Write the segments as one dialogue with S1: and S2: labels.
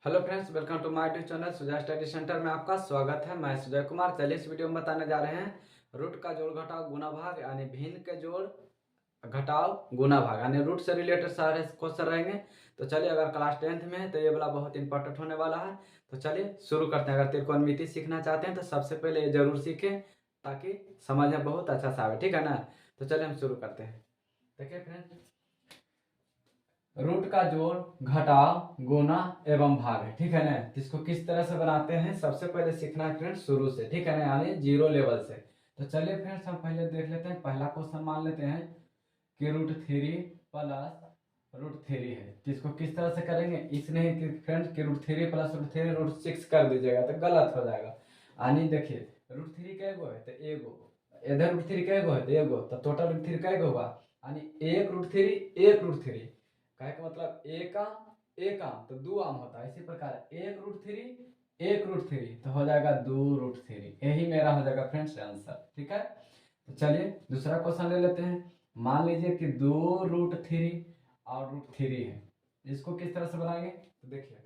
S1: Hello friends, welcome to my YouTube channel Sujay study centre में आपका स्वागत है। मैं सुजय कुमार। चलिए इस वीडियो में बताने जा रहे हैं रूट का जोड़ घटाव गुना भाग यानी भिन्न के जोड़ घटाव गुना भाग यानी रूट से रिलेटेड सारे क्वेश्चन रहेंगे। तो चलिए, अगर क्लास 10th में है तो ये वाला बहुत इंपॉर्टेंट होने वाला है। तो चलिए शुरू करते हैं। अगर त्रिकोणमिति सीखना चाहते हैं तो सबसे पहले ये जरूर सीखें ताकि समझ में बहुत अच्छा सा आवे, ठीक है ना। तो चलिए हम शुरू करते हैं। देखिए फ्रेंड्स, रूट का जोड़ घटाव गुना एवं भाग है, ठीक है ना। इसको किस तरह से बनाते हैं सबसे पहले सीखना है फ्रेंड्स, शुरू से, ठीक है ना, यानी जीरो लेवल से। तो चलिए फ्रेंड्स, हम पहले देख लेते हैं। पहला क्वेश्चन मान लेते हैं कि √3 प्लस √3 है। तो इसको किस तरह से करेंगे, इसने कि फ्रेंड्स कि √3 प्लस √3 √6 कर दीजिएगा तो गलत हो जाएगा। यानी देखिए, √3 का एगो है तो एगो, इधर √3 का एगो है तो एगो, तो टोटल √3 का एगो होगा। यानी एक √3 कहे का मतलब एक आम तो दो आम होता है। इसी प्रकार एक √3 तो हो जाएगा 2√3। यही मेरा हो जाएगा फ्रेंड्स आंसर, ठीक है। तो चलिए दूसरा क्वेश्चन ले लेते हैं। मान लीजिए कि 2√3 और √3 है। इसको किस तरह से बनाएंगे, तो देखिए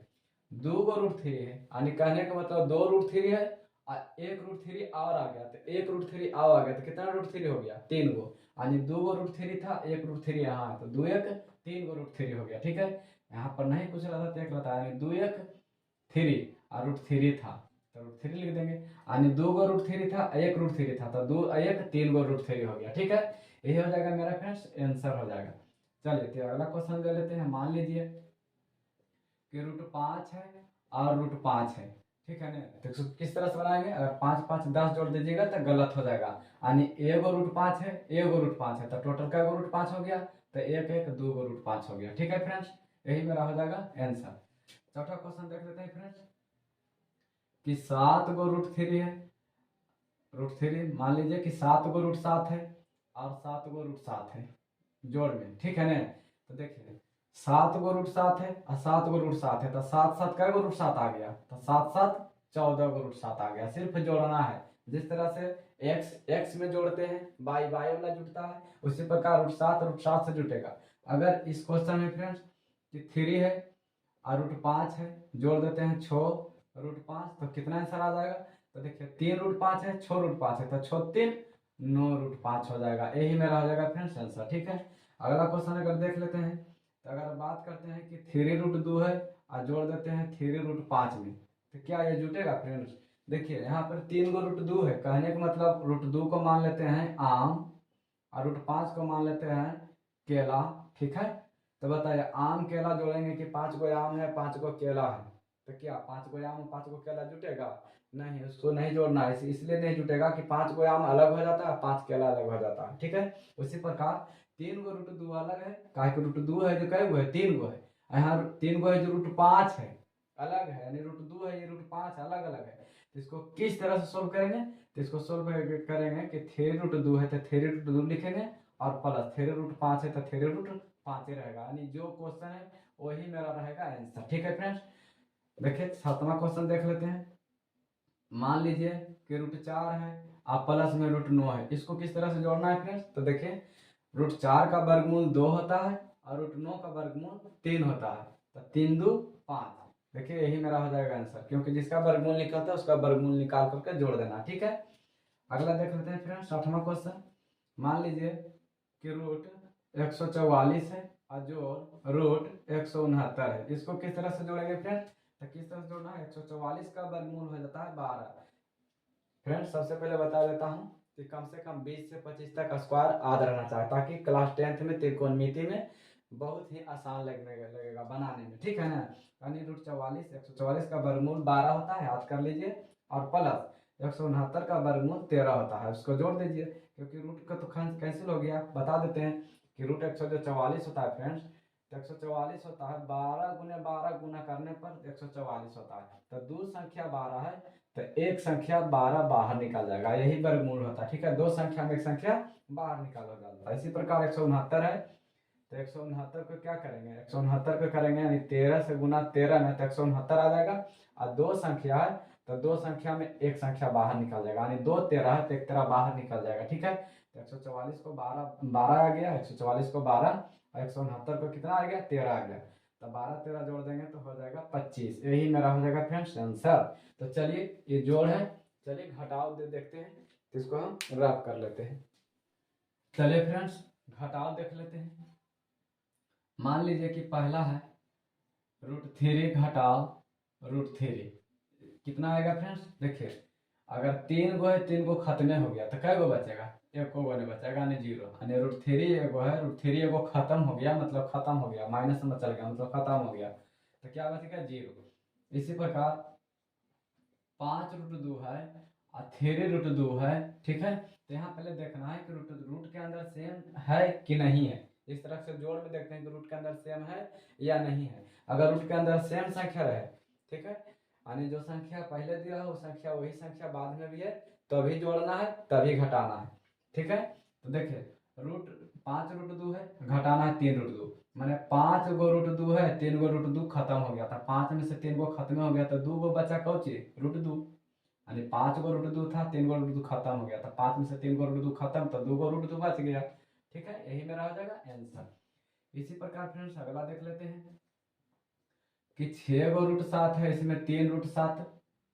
S1: 2 √3 है यानी कहने का मतलब 2 √3 है और एक √3 और आ गया तो एक √3 और आ गया तो कितना √3 हो गया, 3 गो। यानी 2 √3 था, एक √3 यहाँ है तो 2 1 3 √3 हो गया, ठीक है। यहाँ पर नहीं कुछ रहा था तो एक रहता है, यानी 2 1 3 और √3 था तो √3 लिख देंगे। यानी 2 √3 था, एक √3 था तो 2 1 3 √3 हो गया, ठीक है। यही हो जाएगा मेरा फ्रेंड्स आंसर हो जाएगा। चलिए तो अगला क्वेश्चन ले लेते हैं। मान लीजिए कि √5 है और √5 है, ठीक है ना। तो इसको किस तरह से बनाएंगे, अगर 5 5 10 जोड़ दीजिएगा तो गलत हो जाएगा। यानी एगो √5 है, एगो √5 है तो टोटल का एगो √5 हो गया तो एक एक दो गो √5 हो गया, ठीक है फ्रेंड्स। यही मेरा हो जाएगा आंसर। चौथा क्वेश्चन देख लेते हैं फ्रेंड्स कि 7 गो √3 है। √3 मान लीजिए कि 7 गो √7 है और 7 गो √7 है जोड़ में, ठीक है ना। तो देखिए 7 गो √7 है और 7 गो √7 है तो 7 7 कै गो √7 आ गया, तो 7 7 14 गो √7 आ गया। सिर्फ जोड़ना है, जिस तरह से x x में जोड़ते हैं, y y वाला जुड़ता है, उसी प्रकार √7 से जुटेगा। अगर इस क्वेश्चन में फ्रेंड्स कि 3 है और √5 है, जोड़ देते हैं 6 √5 तो कितना आंसर आ जाएगा, तो देखिए 3 √5 है, 6 √5 है तो 6 3 9 √5 हो जाएगा। यही मेरा हो जाएगा फ्रेंड्स आंसर, ठीक है। अगला क्वेश्चन अगर देख लेते हैं तो अगर बात करते हैं कि 3 √2 है और जोड़ देते हैं 3 √5 में, तो क्या ये जुटेगा फ्रेंड्स। देखिए यहाँ पर 3 गो √2 है, कहने का मतलब √2 को मान लेते हैं आम और √5 को मान लेते हैं केला, ठीक है। तो बताइए आम केला जोड़ेंगे कि 5 गो आम है 5 गो केला है, तो क्या 5 गो आम 5 गो केला जुटेगा, नहीं, उसको नहीं जोड़ना है। इसलिए नहीं जुटेगा कि 5 गो आम अलग हो जाता है, 5 केला अलग हो जाता है, ठीक है। उसी प्रकार 3 गो √2 अलग है, काहे को √2 है जो कै गो है 3 गो है, यहाँ 3 गो है जो √5 है अलग है, यानी √2 है ये √5 अलग अलग है। तो इसको किस तरह से सोल्व करेंगे, तो इसको सोल्व करेंगे कि 3 √2 है तो 3 √2 लिखेंगे और प्लस 3 √5 है तो 3 √5 ही रहेगा। यानी जो क्वेश्चन है वही मेरा रहेगा आंसर, ठीक है फ्रेंड्स। देखिए 7वां क्वेश्चन देख लेते हैं। मान लीजिए कि √4 है और प्लस में √9 है। इसको किस तरह से जोड़ना है फ्रेंड्स, तो देखिए √4 का वर्गमूल 2 होता है और √9 का वर्गमूल 3 होता है, तो 3 2 5। देखिए यही मेरा हो जाएगा आंसर, क्योंकि जिसका वर्गमूल निकलता है उसका वर्गमूल निकाल करके जोड़ देना, ठीक है। अगला देख लेते हैं फ्रेंड्स 8वां क्वेश्चन। मान लीजिए कि √144 है और जोड़ √169 है। इसको किस तरह से जोड़ेंगे फ्रेंड्स, तो किस तरह से जोड़ना है, 144 का वर्गमूल हो जाता है 12। फ्रेंड्स सबसे पहले बता देता हूँ कि कम से कम 20 से 25 तक स्क्वायर याद रहना चाहिए, ताकि क्लास 10th में त्रिकोणमिति में बहुत ही आसान लगेगा बनाने में, ठीक है ना। यानी √44 144 का वर्गमूल 12 होता है, याद कर लीजिए, और प्लस 169 का वर्गमूल 13 होता है, उसको जोड़ दीजिए। क्योंकि रूट का तो कैंसिल हो गया, बता देते हैं कि √144 होता है फ्रेंड्स, तो 144 होता है 12 गुने 12 गुना करने पर 144 होता है। तो दो संख्या 12 है तो एक संख्या 12 बाहर निकल जाएगा, यही वर्गमूल होता है, ठीक है। दो संख्या में एक संख्या बाहर निकाला जाता है। इसी प्रकार 169 है तो 169 को क्या करेंगे, 169 को करेंगे यानी 13 से गुना 13 में तो 169 आ जाएगा। और दो संख्या है तो दो संख्या में एक संख्या बाहर निकल जाएगा, यानी 2 13 है तो एक 13 बाहर निकल जाएगा, ठीक है। तो 144 को 12 12 आ गया, 144 को 12 और 169 को कितना आ गया 13 आ गया। तो 12 13 जोड़ देंगे तो हो जाएगा 25। यही मेरा हो जाएगा फ्रेंड्स आंसर। तो चलिए ये जोड़ है, चलिए घटाव देखते हैं, तो इसको हम रफ कर लेते हैं। चलिए फ्रेंड्स घटाव देख लेते हैं। मान लीजिए कि पहला है √3 घटाव √3, कितना आएगा फ्रेंड्स? देखिए अगर 3 गो है, 3 गो खत्म हो गया तो कै गो बचेगा? एक गो नहीं बचेगा, यानी 0। यानी √3 एगो है, √3 एगो खत्म हो गया, मतलब खत्म हो गया, माइनस में चल गया मतलब खत्म हो गया, तो क्या बचेगा? 0। इसी प्रकार 5√2 है और 3√2 है, ठीक है। तो यहाँ पहले देखना है कि रूट के अंदर सेम है कि नहीं है। इस तरह से जोड़ में देखते हैं कि रूट के अंदर सेम है या नहीं है। अगर रूट के अंदर सेम संख्या रहे, ठीक है, यानी जो संख्या पहले दिया है वो संख्या वही संख्या बाद में भी है, तभी जोड़ना है तभी घटाना है, ठीक है। तो देखिए रूट 5√2 है, घटाना है 3√2, मैंने 5 गो √2 है, 3 गो √2 खत्म हो गया था, 5 में से 3 गो खत्म हो गया तो 2 गो बचा कौची? √2। यानी 5 गो √2 था, 3 गो √2 खत्म हो गया था, 5 में से 3 गो √2 खत्म तो 2 गो √2 बच गया, ठीक है। यही मेरा हो जाएगा आंसर। इसी प्रकार फ्रेंड्स अगला देख लेते हैं कि 6 गो √7 है, इसमें 3√7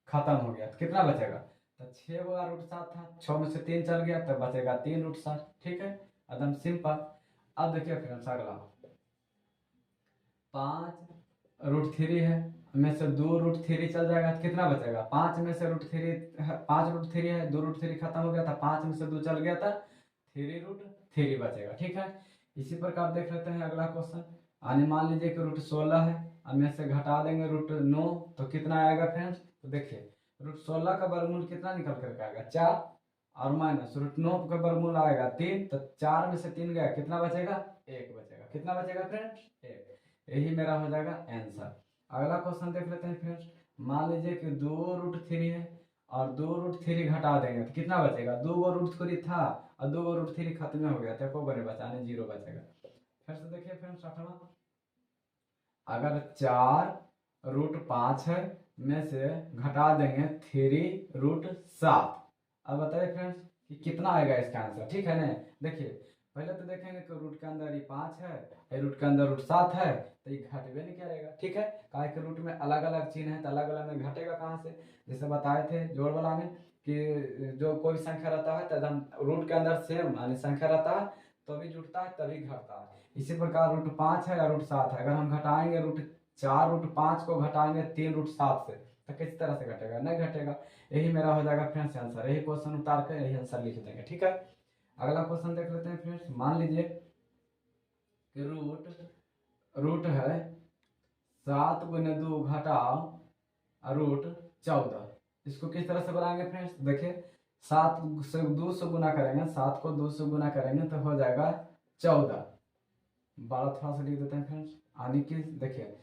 S1: खत्म हो गया तो कितना बचेगा? तो 6 गो √7 था, 6 में से 3 चल गया तो बचेगा 3√7, ठीक है, एकदम सिंपल। अब देखिए फ्रेंड्स अगला 5√3 है, में से 2√3 चल जाएगा तो कितना बचेगा? 5 में से √3 है, 2√3 खत्म हो गया था, 5 में से 2 चल गया था, 3√3 बचेगा, ठीक है। इसी प्रकार देख लेते हैं अगला क्वेश्चन। आने मान लीजिए कि √16 है, अब में से घटा देंगे √9 तो कितना आएगा फ्रेंड्स? तो देखिए √16 का वर्गमूल कितना निकल करके आएगा? 4, और माइनस √9 का वर्गमूल आएगा 3, तो 4 में से 3 गया, कितना बचेगा? 1 बचेगा। कितना बचेगा फ्रेंड्स? 1। यही मेरा हो जाएगा आंसर। अगला क्वेश्चन देख लेते हैं फ्रेंड्स। मान लीजिए कि 2√3 है और 2√3 घटा देंगे तो कितना बचेगा? 2 गो √3 था और 2 गो √3 खत्म हो गया तो को बने बचा नहीं, 0 बचेगा। फिर से देखिए फ्रेंड्स आठवां, अगर 4√5 है में से घटा देंगे 3√7, अब बताइए फ्रेंड्स कि कितना आएगा इसका आंसर, ठीक है ना। देखिए पहले तो देखेंगे कि रूट के अंदर ये 5 है, रूट के अंदर √7 है, तो ये घटबे नहीं करेगा, ठीक है। काहे के रूट में अलग अलग चिन्ह है तो अलग अलग में घटेगा कहाँ से? जैसे बताए थे जोड़ वाला में कि जो कोई संख्या रहता है तो एकदम रूट के अंदर सेम यानी संख्या रहता है तभी जुड़ता है तभी घटता है। इसी प्रकार √5 है और √7 है, अगर हम घटाएंगे √4 √5 को घटाएंगे 3√7 से तो किस तरह से घटेगा? नहीं घटेगा। यही मेरा हो जाएगा फ्रेंड्स आंसर। यही क्वेश्चन उतार कर यही आंसर लिख देंगे, ठीक है। अगला क्वेश्चन देख लेते हैं फ्रेंड्स। मान लीजिए कि रूट है 7 गुने 2 घटाओ √14, इसको किस तरह से बनाएंगे फ्रेंड्स? देखिए 7 से 2 से गुना करेंगे, 7 को 2 से गुना करेंगे तो हो जाएगा 14। 12 थोड़ा सा लिख देते हैं फ्रेंड्स, आने की देखिए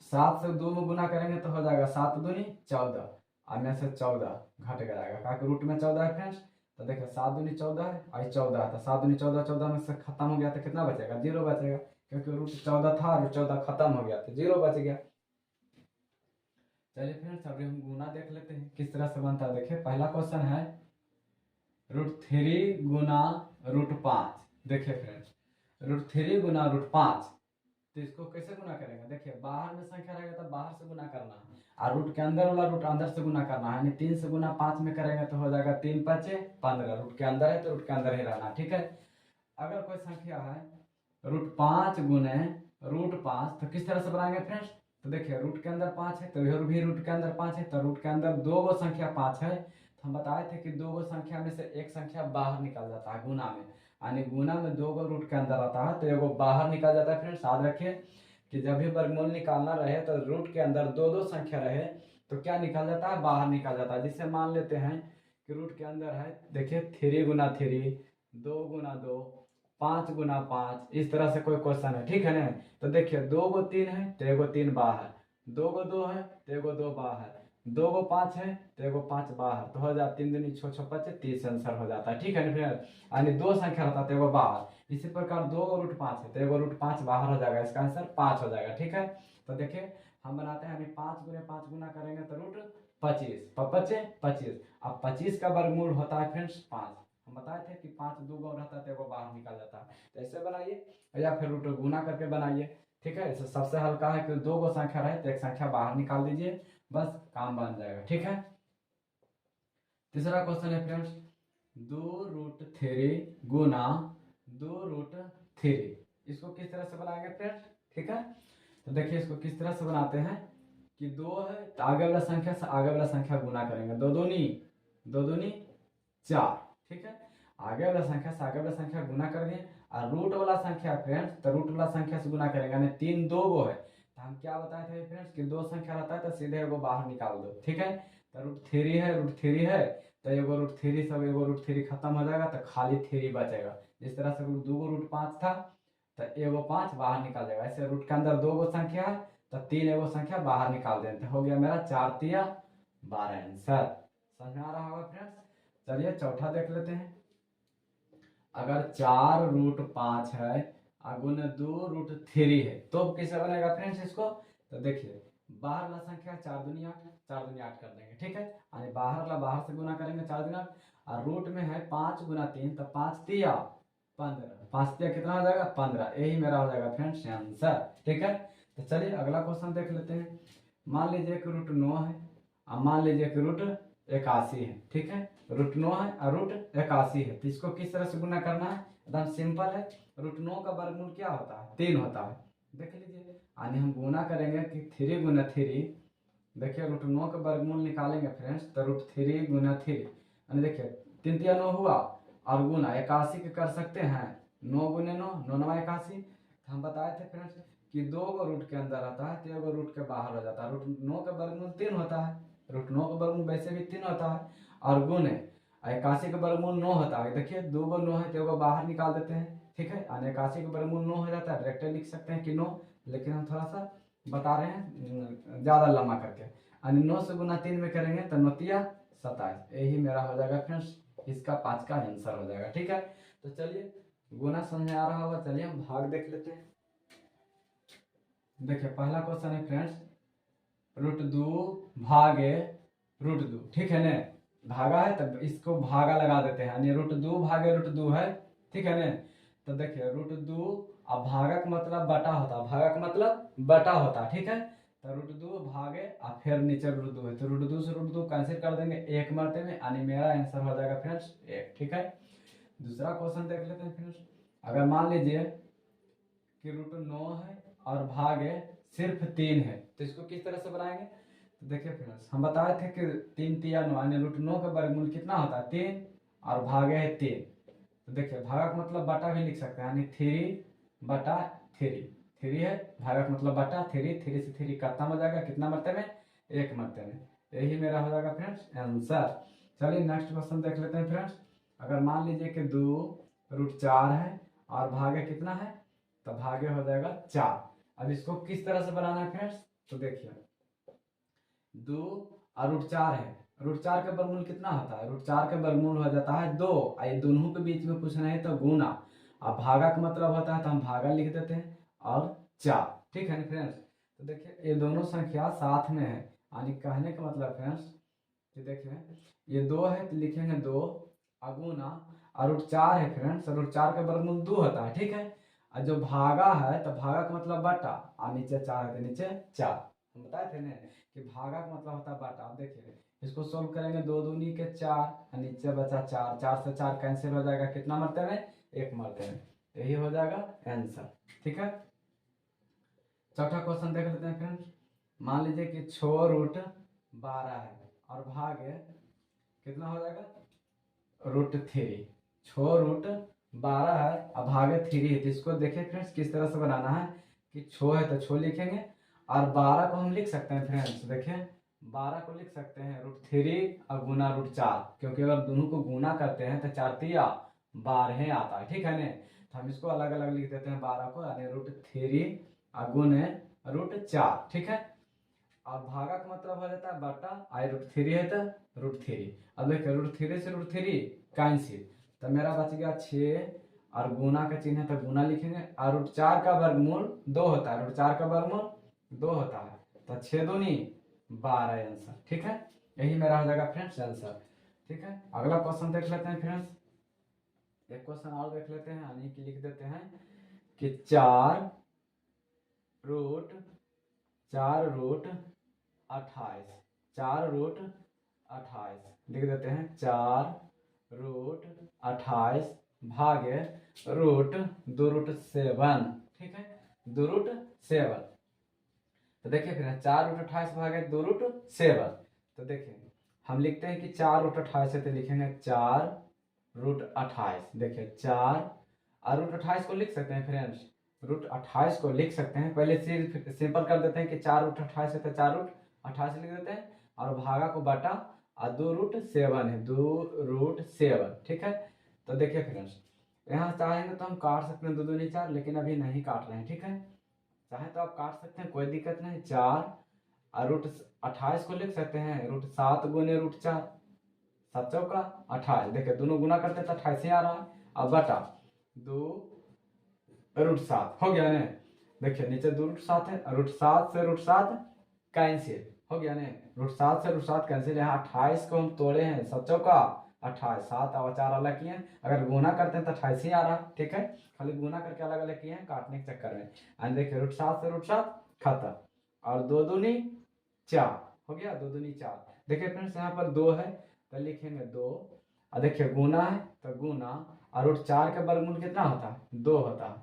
S1: 7 से 2 में गुना करेंगे तो हो जाएगा 7 दूनी 14, और में से 14 घट जाएगा क्योंकि रूट में 14 है फ्रेंड्स। तो देखिए 7 दूनी 14 है और 14 है, तो 7 दूनी 14, 14 में से खत्म हो गया तो कितना बचेगा? 0 बचेगा, क्योंकि रूट 14 था और 14 खत्म हो गया तो 0 बच गया। चलिए फ्रेंड्स अभी हम गुना देख लेते हैं किस तरह से बनता है। देखिए पहला क्वेश्चन है √3 गुना √5। देखिए फ्रेंड्स √3 गुना √5, तो इसको कैसे गुना करेंगे? देखिए बाहर में संख्या रहेगा तो बाहर से गुना करना है, और रूट के अंदर वाला रूट अंदर से गुना करना है, यानी 3 से गुना 5 में करेंगे तो हो जाएगा 3 5 15, रूट के अंदर है तो रूट के अंदर ही रहना, ठीक है। अगर कोई संख्या है √5 गुने √5 तो किस तरह से बनाएंगे फ्रेंड्स? तो देखिए रूट के अंदर 5 है तो इधर भी रूट के अंदर 5 है, तो रूट के अंदर 2 गो संख्या 5 है, तो हम बताए थे कि 2 गो संख्या में से एक संख्या बाहर निकल जाता है गुना में, यानी गुना में 2 गो रूट के अंदर आता है तो एगो बाहर निकल जाता है। फ्रेंड्स याद रखिए कि जब भी वर्गमूल निकालना रहे तो रूट के अंदर 2 संख्या रहे तो क्या निकल जाता है? बाहर निकल जाता है। जिससे मान लेते हैं कि रूट के अंदर है, देखिए 3 गुना 3, 2 गुना 2, 5 गुना 5, इस तरह से कोई क्वेश्चन है, ठीक है ना। तो देखिए 2 गो 3 है तो एगो 3 बाहर, 2 गो 2 है तो एगो 2 बाहर, 2 गो 5 है तो एगो 5 बाहर, तो हो जाता 3 दूनी 6 6 25 30 आंसर हो जाता है, ठीक है ना फ्रेंड। यानी 2 संख्या रहता है तो एगो बाहर। इसी प्रकार 2 गो √5 है तो एगो √5 बाहर हो जाएगा, इसका आंसर 5 हो जाएगा, ठीक है। तो देखिए हम बनाते हैं, यानी 5 गुने 5 गुना करेंगे तो √25, 25 25, अब 25 का वर्गमूल होता है फ्रेंड्स 5। हम बताए थे कि 5 2 गो रहता है तो एगो बाहर निकल जाता है, तो ऐसे बनाइए या फिर रूट गुना करके बनाइए, ठीक है, इससे सबसे हल्का है कि दो को संख्या रहे तो एक संख्या बाहर निकाल दीजिए, बस काम बन जाएगा। ठीक है, तीसरा क्वेश्चन है फ्रेंड्स, 2√3 गुना 2√3, इसको किस तरह से बनाएंगे फ्रेंड्स? ठीक है, तो देखिए इसको किस तरह से बनाते हैं कि 2 है तो आगे वाला संख्या से आगे वाला संख्या गुना करेंगे, 2 दूनी 4। ठीक है, आगे वाला संख्या से आगे वाला संख्या गुना कर दिए, और रूट वाला संख्या फ्रेंड्स तो रूट वाला संख्या से गुना करेंगे, यानी 3 दो गो है तो हम क्या बताए थे फ्रेंड्स कि दो संख्या रहता है तो सीधे एगो बाहर निकाल दो। ठीक है, तो √3 है तो एगो √3 सब एगो √3 खत्म हो जाएगा तो खाली 3 बचेगा। जिस तरह से दो गो √5 था तो एगो 5 बाहर निकाल जाएगा, ऐसे रूट के अंदर दो गो संख्या है तो 3 एगो संख्या बाहर निकाल देते, हो गया मेरा 4×3=12 आंसर। समझ में आ रहा होगा फ्रेंड्स। चलिए चौथा देख लेते हैं, अगर 4√5 है गुण 2√3 है तो कैसे बनेगा फ्रेंड्स इसको? तो देखिए बाहर वाला संख्या 4×2=8 कर देंगे। ठीक है, यानी बाहर वाला बाहर से गुना करेंगे 4×8, और रूट में है 5×3 तो 5×3=15, 5×3 कितना हो जाएगा? 15, यही मेरा हो जाएगा फ्रेंड्स आंसर। ठीक है, तो चलिए अगला क्वेश्चन देख लेते हैं। मान लीजिए कि √9 है और मान लीजिए कि √81 है। ठीक है, √9 है और √81 है, तो इसको किस तरह से गुना करना है? एकदम सिंपल है, √9 का वर्गमूल क्या होता है? 3 होता है। देख लीजिए, यानी हम गुना करेंगे कि 3×3, देखिए √9 का वर्गमूल निकालेंगे फ्रेंड्स तो √3×3, यानी देखिए 3×3=9 हुआ, और गुना 81 के कर सकते हैं, 9×9 9×9=81। हम बताए थे फ्रेंड्स कि दो गो रूट के अंदर रहता है तो एगो रूट के बाहर हो जाता है। √9 का वर्गमूल 3 होता है, √9 का वर्गमूल वैसे भी 3 होता है, और गुण 81 का वर्गमूल 9 होता है। देखिए दो गो 9 है तो एगो बाहर निकाल देते हैं। ठीक है, यानी 81 का वर्गमूल 9 हो जाता है, डायरेक्ट लिख सकते हैं कि 9, लेकिन हम थोड़ा सा बता रहे हैं ज़्यादा लंबा करके, यानी 9 से गुना 3 में करेंगे तो 9×3=27, यही मेरा हो जाएगा फ्रेंड्स, इसका 5 का आंसर हो जाएगा। ठीक है, तो चलिए गुना समझ में आ रहा होगा, चलिए हम भाग देख लेते हैं। देखिए पहला क्वेश्चन है फ्रेंड्स, √2 भागे √2। ठीक है ना, भागा है तब इसको भागा लगा देते हैं, यानी √2 भागे √2 है। ठीक है ना, तो देखिए √2 अब भागा का मतलब बटा होता है, भागा का मतलब बटा होता है। ठीक है, तो √2 भागे और फिर नीचे √2 है तो √2 से √2 कैंसिल कर देंगे एक मरते में, यानी मेरा आंसर हो जाएगा फ्रेंड्स 1। ठीक है, दूसरा क्वेश्चन देख लेते हैं फ्रेंड्स, अगर मान लीजिए कि √9 है और भागे सिर्फ 3 है तो इसको किस तरह से बनाएंगे? तो देखिए फ्रेंड्स हम बताए थे कि 3×3=9, यानी √9 का वर्गमूल कितना होता है? 3, और भागे है 3, तो देखिए भागा का मतलब बटा भी लिख सकते हैं, यानी 3/3, 3 है, भागा का मतलब बटा, 3 से 3 खत्म हो जाएगा, कितना मरते में? एक मरते में, यही मेरा हो जाएगा फ्रेंड्स आंसर। चलिए नेक्स्ट क्वेश्चन देख लेते हैं फ्रेंड्स, अगर मान लीजिए कि 2√4 है और भागे कितना है? तो भागे हो जाएगा 4। अब इसको किस तरह से बनाना है फ्रेंड्स? तो देखिए 2 और √4 है, √4 का वर्गमूल कितना होता है? √4 का वर्गमूल हो जाता है 2, ये दोनों के बीच में कुछ नहीं तो गुना, अब भागा का मतलब होता है तो हम भागा लिख देते हैं और 4। ठीक है ना फ्रेंड्स, तो देखिए ये दोनों संख्या साथ में है, यानी कहने का मतलब फ्रेंड्स कि देखिए ये 2 है तो लिखेंगे 2 अगुना, और √4 है फ्रेंड्स, √4 का वर्गमूल 2 होता है। ठीक है, और जो भागा है तो भागा का मतलब बटा, और नीचे 4 है तो नीचे 4, हम बताए थे ना कि भागा का मतलब होता है बटा। अब देखिए इसको सोल्व करेंगे, 2×2=4 और नीचे बचा 4, 4 से 4 कैंसिल हो जाएगा, कितना मरते में? एक मरते में, यही हो जाएगा आंसर। ठीक है, चौथा क्वेश्चन देख लेते हैं फ्रेंड्स, मान लीजिए कि 6√12 है और भागे कितना हो जाएगा? √3, 6√12 है और भागे 3 है, तो इसको देखिए फ्रेंड्स किस तरह से बनाना है कि 6 है तो 6 लिखेंगे, और 12 को हम लिख सकते हैं फ्रेंड्स, देखिए 12 को लिख सकते हैं √3 और गुना √4, क्योंकि अगर दोनों को गुना करते हैं तो 4×3=12 आता है। ठीक है ना, तो हम इसको अलग अलग लिख देते हैं 12 को, यानी √3 और गुने √4। ठीक है, और भागा का मतलब हो जाता है बटा, √3 है तो √3, अब देखिए √3 से √3 कैंसिल, तो मेरा बच गया 6, और गुना का चिन्ह है तो गुना लिखेंगे, और √4 का वर्गमूल 2 होता है, √4 का वर्गमूल 2 होता है, तो 6×2=12 आंसर। ठीक है, यही मेरा हो जाएगा फ्रेंड्स आंसर। ठीक है, अगला क्वेश्चन देख लेते हैं फ्रेंड्स, एक क्वेश्चन और देख लेते हैं, यानी कि लिख देते हैं कि 4 रूट 4√28, 4√28 लिख देते हैं, 4√28 भागे √2√7, ठीक है, 2√7। तो देखिए फिर 4√28 भागे 2√7, तो देखिए हम लिखते हैं कि 4√28 है, तो लिखेंगे 4√28, देखिए 4 और √28 को लिख सकते हैं फ्रेंड्स, √28 को लिख सकते हैं, पहले सिंपल कर देते हैं कि 4√28 है तो 4√28 लिख देते हैं, और भागा को बटा, और 2√7 है, 2√7, ठीक है। तो देखिए फ्रेंड्स यहाँ चाहेंगे तो हम काट सकते हैं 2 दूनी 4, लेकिन अभी नहीं काट रहे हैं, ठीक है। चाहे तो आप काट सकते हैं, कोई दिक्कत नहीं। 4 और √28 को लिख सकते हैं √7 गुने √4, 7 चौका 28, देखिए दोनों गुना करते हैं तो 28 ही आ रहा है, अब बटा 2√7 हो गया ना। देखिए नीचे 2√7 है, √7 से √7 कैंसिल हो गया ना, √7 से √7 कैंसिल। यहाँ 28 को हम तोड़े हैं, 7 चौका 28, 7 और 4 अलग किए हैं, अगर गुना करते हैं तो 28 ही आ रहा, ठीक है। खाली गुना करके अलग अलग किए हैं काटने के चक्कर में। एंड देखिए √7 से √7 खत्म, और 2 दूनी 4 हो गया, 2 दूनी 4। देखिए फ्रेंड्स यहाँ पर 2 है तो लिखेंगे 2, और देखिए गुना है तो गुना, और √4 का वर्गमूल कितना होता है, 2 होता है,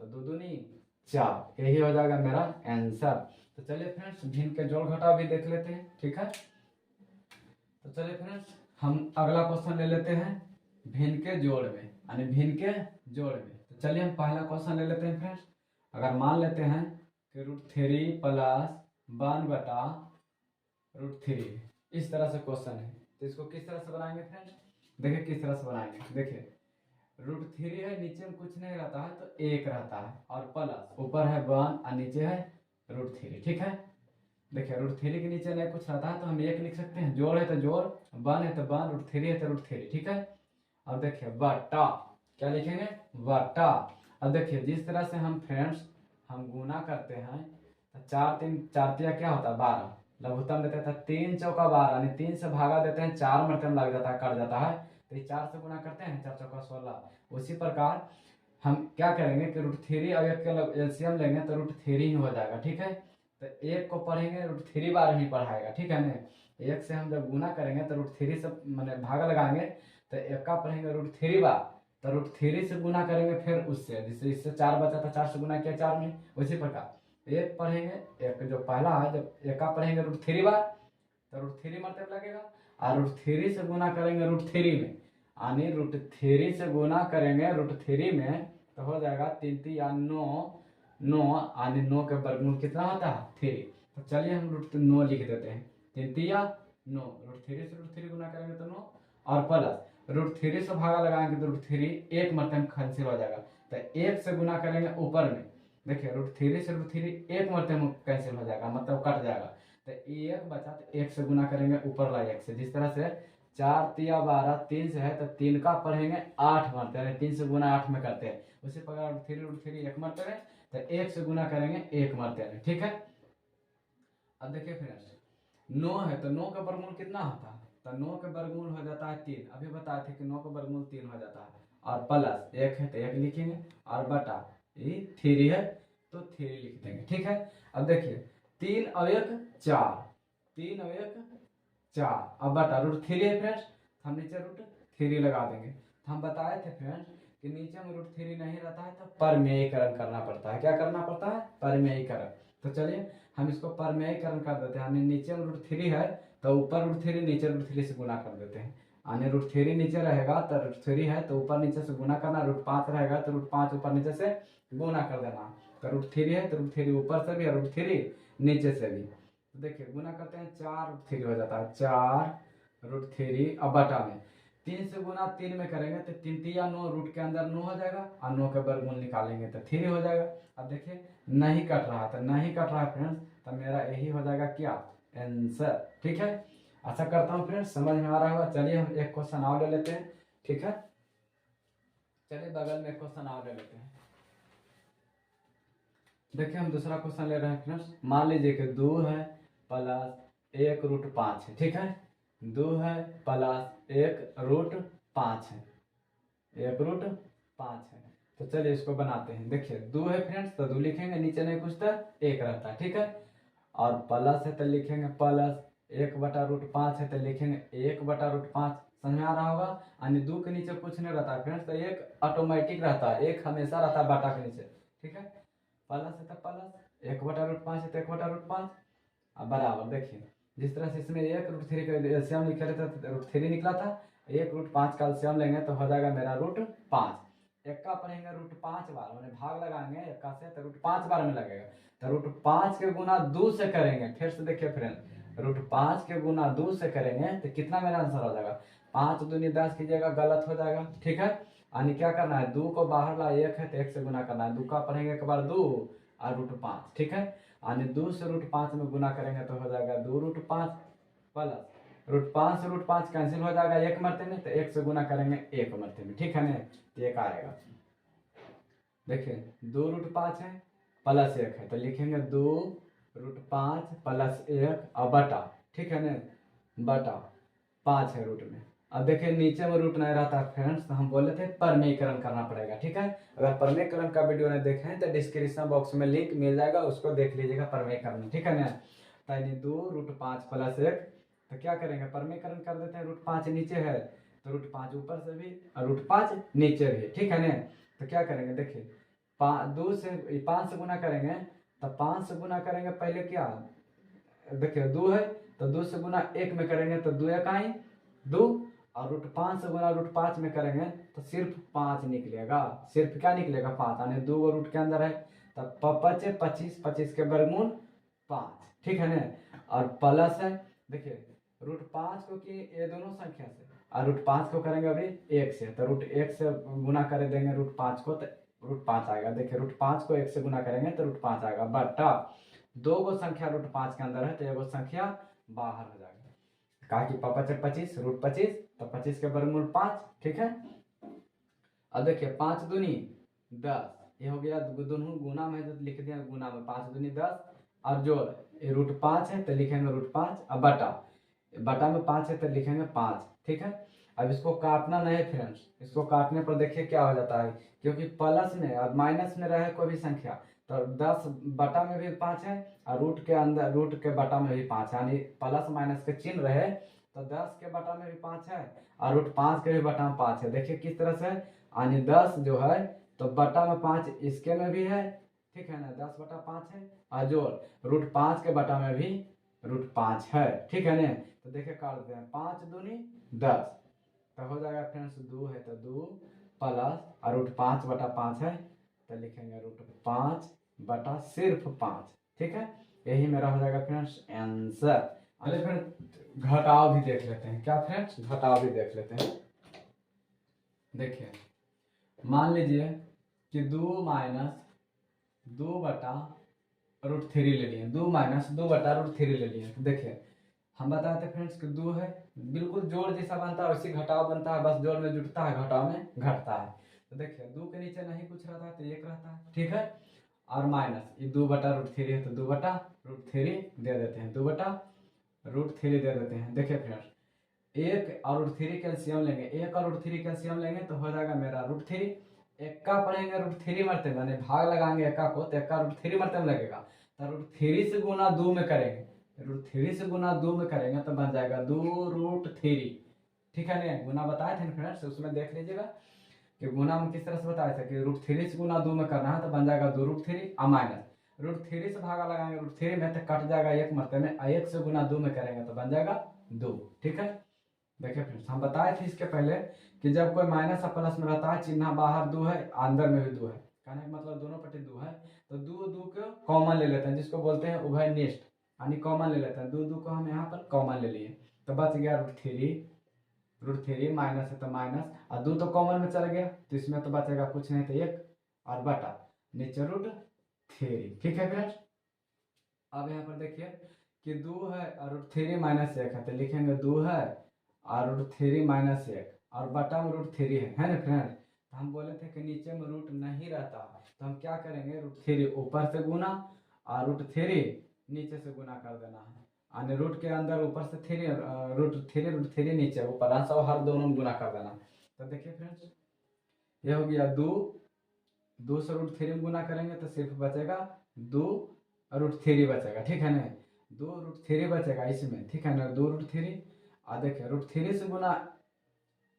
S1: तो 2 दूनी 4, यही हो जाएगा मेरा आंसर। तो चलिए फ्रेंड्स भिन्न के जोड़ घटाव भी देख लेते हैं, ठीक है। तो चलिए फ्रेंड्स हम अगला क्वेश्चन ले लेते हैं भिन्न के जोड़ में, यानी भिन्न के जोड़ में। तो चलिए हम पहला क्वेश्चन ले लेते हैं फ्रेंड्स। अगर मान लेते हैं कि √3 प्लस 1 बटा √3, इस तरह से क्वेश्चन है, तो इसको किस तरह से बनाएंगे फ्रेंड्स, देखिए किस तरह से बनाएंगे। देखिए √3 है, नीचे में कुछ नहीं रहता है तो 1 रहता है, और प्लस ऊपर है 1 और नीचे है √3, ठीक है। देखिए √3 के नीचे नहीं कुछ रहता है तो हम 1 लिख सकते हैं, जोड़ है तो जोड़, 1 है तो 1, √3 है तो √3, ठीक है। अब देखिए बटा, क्या लिखेंगे, बटा। अब देखिए जिस तरह से हम फ्रेंड्स हम गुना करते हैं तो 4 तिया क्या होता है 12, लघुत्तम देते हैं 3 चौका 12, यानी 3 से भागा देते हैं, 4 मरतब लग जाता है, कट जाता है, तो ये 4 से गुना करते हैं, 4 चौका 16। उसी प्रकार हम क्या करेंगे कि √3 अब एक का एलसीएम लेंगे तो √3 ही हो जाएगा, ठीक है। तो 1 को पढ़ेंगे √3 बार ही पढ़ाएगा, ठीक है ना। 1 से हम जब गुना करेंगे तो √3 से मैंने भागा लगाएंगे, तो 1 का पढ़ेंगे √3 बार, तो √3 से गुना करेंगे फिर उससे, जिससे इससे 4 बचा था, 4 से गुना किया 4 में। उसी प्रकार 1 पढ़ेंगे, एक जो पहला है जब 1 का पढ़ेंगे √3 बार तो √3 मतलब लगेगा, और √3 से गुना करेंगे √3 में, यानी √3 से गुना करेंगे √3 में तो हो जाएगा 3 3 या 9, 9 यानी 9 के वर्गमूल कितना होता है 3। तो चलिए हम √9 लिख देते हैं, 3 3 या 9, √3 से √3 गुना करेंगे तो 9, और प्लस √3 से भागा लगाएंगे तो √3 एक मरतब कैंसिल हो जाएगा, तो 1 से गुना करेंगे ऊपर में, देखिए √3 से √3 एक मरतब कैंसिल हो जाएगा, मतलब कट जाएगा, तो 1 बचा तो 1 से गुना करेंगे ऊपर वाला 1 से। जिस तरह से 4 तिया 12, 3 से है तो 3 का पढ़ेंगे 8 मरतब, यानी 3 से गुना 8 में करते हैं। उसी प्रकार √3 एक मरतब है तो 1 से गुना करेंगे 1 मरतब है, ठीक है। अब देखिए फ्रेंड्स 9 है तो 9 का वर्गमूल कितना होता है, तो 9 का वर्गमूल हो जाता है 3, अभी बताए थे कि 9 का वर्गमूल 3 हो जाता है, और प्लस 1 है तो 1 लिखेंगे, और बटा ये 3 है तो 3 लिख देंगे, ठीक है। अब देखिए 3 और 1 4, 3 और 1 4, अब बटा √3 है फ्रेंड्स, हम नीचे √3 लगा देंगे। तो हम बताए थे फ्रेंड्स कि नीचे में √3 नहीं रहता है तो परमेयीकरण करना पड़ता है, क्या करना पड़ता है, परमेयीकरण। तो चलिए हम इसको परमेयीकरण कर देते हैं, यानी नीचे में √3 है तो ऊपर √3, नीचे √3 से गुना कर देते हैं, यानी √3 नीचे रहेगा तो √3 है तो ऊपर नीचे से गुना करना, √5 रहेगा तो √5 ऊपर नीचे से गुना कर देना, तो √3 है तो √3 ऊपर से भी और √3 नीचे से भी। तो देखिए गुना करते हैं 4 √3 हो जाता है, 4 √3, अब बटा में 3 से गुना 3 में करेंगे तो 3 3 या 9, रूट के अंदर 9 हो जाएगा, और 9 का वर्गमूल निकालेंगे तो 3 हो जाएगा। अब देखिए नहीं कट रहा, तो नहीं कट रहा है फ्रेंड्स, तो मेरा यही हो जाएगा क्या आंसर, ठीक है। आशा करता हूँ फ्रेंड्स समझ में आ रहा होगा। चलिए हम एक क्वेश्चन और ले लेते हैं, ठीक है। चलिए बगल में एक क्वेश्चन और ले लेते हैं। देखिए हम दूसरा क्वेश्चन ले रहे हैं फ्रेंड्स। मान लीजिए कि 2 है प्लस 1√5 है, ठीक है। 2 है प्लस 1√5 है, 1√5 है। तो चलिए इसको बनाते हैं। देखिए 2 है फ्रेंड्स तो 2 लिखेंगे, नीचे नहीं कुछ तो 1 रहता है, ठीक है। और प्लस है तो लिखेंगे प्लस 1/√5 है तो लिखेंगे 1/√5। समझ में आ रहा होगा। यानी 2 के नीचे कुछ नहीं रहता है फ्रेंड्स, तो 1 ऑटोमेटिक रहता है, 1 हमेशा रहता है बटा के नीचे, ठीक है। प्लस है तो प्लस 1/√5 है तो 1/√5। अब बराबर देखिए जिस तरह से इसमें 1√3 का एलसीएम लिखे थे तो √3 निकला था, 1√5 का एलसीएम लेंगे तो हो जाएगा मेरा √5। एक्का पढ़ेंगे √5 बार, मैंने भाग लगाएंगे एक्का से तो √5 बार में लगेगा। तो √5 के गुना 2 से करेंगे, फिर से देखिए फ्रेंड √5 के गुना 2 से करेंगे तो कितना मेरा आंसर हो जाएगा, 5 दूनी 10 कीजिएगा गलत हो जाएगा, ठीक है। यानी क्या करना है, 2 को बाहर ला 1 है तो 1 से गुना करना है, 2 का पढ़ेंगे एक बार 2 और √5, ठीक है। यानी 2 से √5 में गुना करेंगे तो हो जाएगा 2√5 प्लस √5 से √5 कैंसिल हो जाएगा 1 मरते में, तो 1 से गुना करेंगे 1 मरते में, ठीक है ना। तो 1 आएगा। देखिए 2√5 है प्लस 1 है तो लिखेंगे 2√5 प्लस 1 और बटा, ठीक है ना, बटा 5 है रूट में। अब देखिए नीचे में रूट नहीं रहता फ्रेंड्स, तो हम बोले थे परमीकरण करना पड़ेगा, ठीक है। अगर परमीकरण का वीडियो नहीं देखे हैं तो डिस्क्रिप्शन बॉक्स में लिंक मिल जाएगा, उसको देख लीजिएगा परमीकरण, ठीक है ना। तो 2√5 प्लस 1 तो क्या करेंगे, परमीकरण कर देते हैं। √5 नीचे है तो √5 ऊपर से भी और √5 नीचे भी, ठीक है ना। तो क्या करेंगे देखिए 2 से 5 से गुना करेंगे, तो 5 से गुना करेंगे पहले क्या, देखिए 2 है तो 2 से गुना 1 में करेंगे तो 2 1 2, और √5 से गुना √5 में करेंगे तो सिर्फ 5 निकलेगा, सिर्फ क्या निकलेगा 5, यानी 2 को रूट के अंदर है तब 5 25, 25 के वर्गमूल 5, ठीक है ना। और प्लस है देखिए √5 को कि ये दोनों संख्या से और √5 को करेंगे अभी 1 से, तो √1 से गुना कर देंगे √5 को तो √5 आएगा। देखिए √5 को 1 से गुना करेंगे तो √5 आएगा, बटा 2 गो संख्या √5 के अंदर है तो एगो संख्या बाहर हो जाएगा। कहा कि 5 25 √25 तो 25 के वर्गमूल 5, ठीक है। अब देखिए 5 दूनी 10, ये हो गया दोनों गुना में तो लिख दिया गुना में, 5 दूनी 10 और जोड़ ये √5 है तो लिखेंगे √5 अब बटा बटा में 5 है तो लिखेंगे 5, ठीक है। अब इसको काटना नहीं फ्रेंड्स, इसको काटने पर देखिए क्या हो जाता है, क्योंकि प्लस में और माइनस में रहे कोई भी संख्या तो 10 बटा में भी 5 है और रूट के अंदर रूट के बटा में भी 5 है, यानी प्लस माइनस के चिन्ह रहे तो 10 के बटा में भी 5 है और √5 के भी बटा में 5 है। देखिए किस तरह से, यानी 10 जो है तो बटा में 5 इसके में भी है, ठीक है ना, 10/5 है और जोड़ √5 के बटा में भी √5 है, ठीक है ना। तो देखिए काट देते हैं 5 दूनी 10 तो हो जाएगा फ्रेंड्स 2 है तो 2 प्लस और √5/5 है तो लिखेंगे √5 बटा सिर्फ 5, ठीक है। यही मेरा हो जाएगा फ्रेंड्स आंसर। अरे फिर घटाव भी देख लेते हैं, क्या फ्रेंड्स घटाव भी देख लेते हैं। देखिए मान लीजिए कि 2 माइनस 2/√3 ले लिए, 2 माइनस 2/√3 ले लिए। देखिए हम बताते हैं फ्रेंड्स कि 2 है बिल्कुल जोड़ जैसा बनता है वैसे घटाव बनता है, बस जोड़ में जुटता है घटाव में घटता है। तो देखिए 2 के नीचे नहीं कुछ रहता है तो 1 रहता है, ठीक है। और माइनस ये 2/√3 है तो 2/√3 दे देते हैं, 2/√3 दे देते हैं। देखिए फ्रेंड्स 1 और √3 कैल्शियम लेंगे, 1 और √3 कैल्शियम लेंगे तो हो जाएगा मेरा √3। एक्का पढ़ेंगे √3 मरते में, भाग लगाएंगे एक्का को तो एक्का √3 मरते में लगेगा, तो √3 से गुना 2 में करेंगे, √3 से गुना 2 में करेंगे तो बन जाएगा 2√3, ठीक है ना। गुना बताए थे फ्रेंड्स, उसमें देख लीजिएगा कि गुना में किस तरह से बताया था कि √3 से गुना 2 में करना है तो बन जाएगा 2√3 और माइनस √3 से भागा लगाएंगे √3 में तो कट जाएगा 1 मरते में, 1 से गुना 2 में करेंगे तो बन जाएगा 2, ठीक है। देखिए फ्रेंड्स हम बताए थे इसके पहले कि जब कोई माइनस और प्लस में रहता है चिन्ह बाहर 2 है अंदर में भी 2 है, कहने का मतलब दोनों पट्टी 2 है तो 2 को कॉमन ले लेते हैं, जिसको बोलते हैं उभयनिष्ठ, यानी कॉमन ले लेते हैं। 2 को हम यहाँ पर कॉमन ले लिए तो बच गया √3 माइनस है तो माइनस और 2 तो कॉमन में चल गया तो इसमें तो बचेगा कुछ नहीं तो 1 और बटा नीचे √3, ठीक है फ्रेंड्स। अब यहाँ पर देखिए कि 2 है और √3 माइनस 1 है तो लिखेंगे 2 है और √3 माइनस 1 और बटा में √3 है ना फ्रेंड्स। तो हम बोले थे कि नीचे में रूट नहीं रहता तो हम क्या करेंगे, √3 ऊपर से गुना और √3 नीचे से गुना कर देना है, यानी रूट के अंदर ऊपर से √3 नीचे ऊपर सब हर दोनों में गुना कर देना। तो देखिए फ्रेंड्स ये हो गया 2 2 से रूट 3 में गुना करेंगे तो सिर्फ बचेगा 2√3 बचेगा, ठीक है ना। 2√3 बचेगा इसमें, ठीक है ना, 2√3। और देखिए √3 से गुना,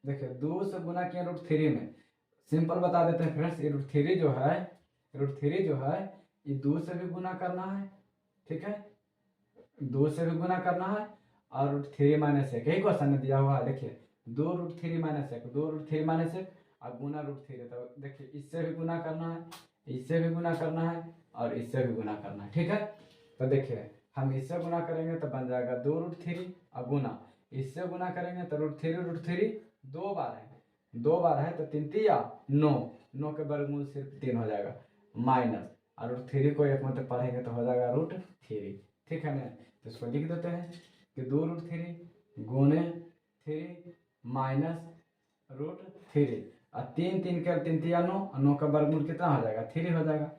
S1: देखिए 2 से गुना किया √3 में, सिंपल बता देते हैं फ्रेंड्स, ये √3 जो है, √3 जो है ये 2 से भी गुना करना है, ठीक है, 2 से भी गुना करना है। और √3 - 1 यही क्वेश्चन में दिया हुआ है, देखिए 2√3 - 1, 2√3 - 1 और गुना √3, तो देखिए इससे भी गुना करना है, इससे भी गुना करना है और इससे भी गुना करना है, ठीक है। तो देखिए हम इससे गुना करेंगे तो बन जाएगा 2√3 और गुना इससे गुना करेंगे तो √3 दो बार है, 2 बार है तो 3 तिया 9, 9 के वर्गमूल सिर्फ 3 हो जाएगा, माइनस और √3 को एक मतलब पढ़ेंगे तो हो जाएगा √3, ठीक है ना। तो इसको लिख देते हैं कि 2√3 गुने 3 माइनस √3 और 3 3 के 3 तिया 9 और 9 का वर्गमूल कितना हो जाएगा 3 हो जाएगा।